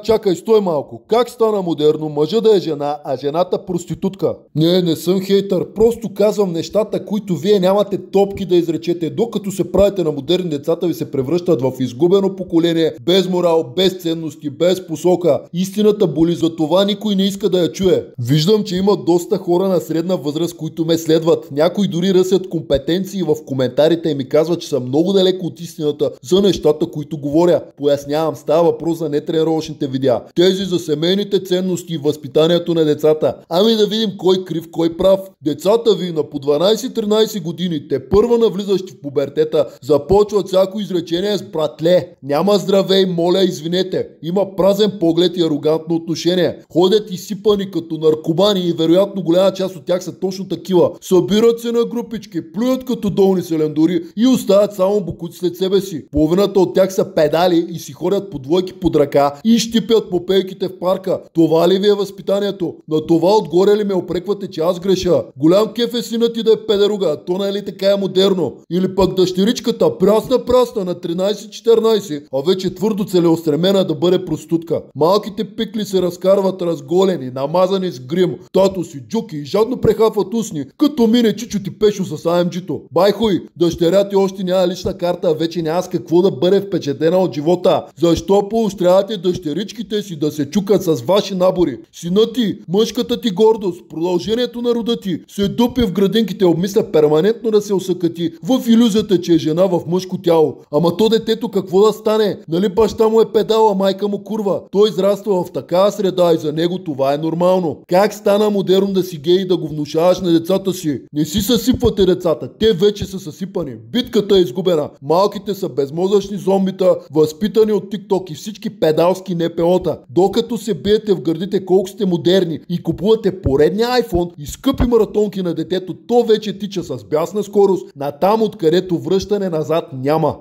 Чакай, стой малко. Как стана модерно мъжа да е жена, а жената проститутка? Не съм хейтър, просто казвам нещата, които вие нямате топки да изречете. Докато се правите на модерни, децата ви се превръщат в изгубено поколение, без морал, без ценности, без посока. Истината боли, за това никой не иска да я чуе. Виждам, че има доста хора на средна възраст, които ме следват. Някои дори ръсят компетенции в коментарите и ми казват, че са много далеко от истината за нещата, които говоря. Пояснявам, става въпрос за нетренировъчните видеа. Тези за семейните ценности и възпитанието на децата. Ами да видим кой крив, кой прав. Децата ви на по 12-13 години, те първа навлизащи в пубертета, започват всяко изречение с братле. Няма здравей, моля, извинете. Има празен поглед и арогантно отношение. Ходят изсипани като наркомани и вероятно голяма част от тях са точно такива. Събират се на групички, плюят като долни селендори и оставят само бокуци след себе си. Половината от тях са педали и си ходят по двойки под ръка и щипят по пейките в парка. Това ли ви е възпитанието? На това отгоре ли ме опреквате, че аз греша? Голям кеф е синът ти да е педеруга, то не е ли така е модерно? Или пък дъщеричката прасна на 13-14, а вече твърдо целеустремена да бъде проститутка. Малките пикли се разкарват разголени, намазани с грим, тато си джуки и жадно прехапват устни, като мине чичо ти пешо с AMG-то. Байхой, дъщеря ти още няма лична карта, а вече няма с какво да бъде впечатлена от живота. Защо поощрявате дъщеричките си да се чукат с ваши набори? Синът ти, мъжката ти гордост, продължението на рода ти, се дупи в градинките, обмисля перманентно да се усъкати в илюзията, че е жена в мъжко тяло. Ама то детето какво да стане? Нали баща му е педал, а майка му курва? Той израства в такава среда и за него това е нормално. Как стана модерно да си гей и да го внушаваш на децата си? Не си съсипвате децата, те вече са съсипани. Битката е изгубена. Малките са безмозъчни зомбита, възпитани от TikTok и всички педалски НПО-та. Докато се биете в гърдите колко сте модерни и купувате поредния iPhone и скъпи маратонки на детето, то вече тича с бясна скорост, натам откъдето връщане назад няма.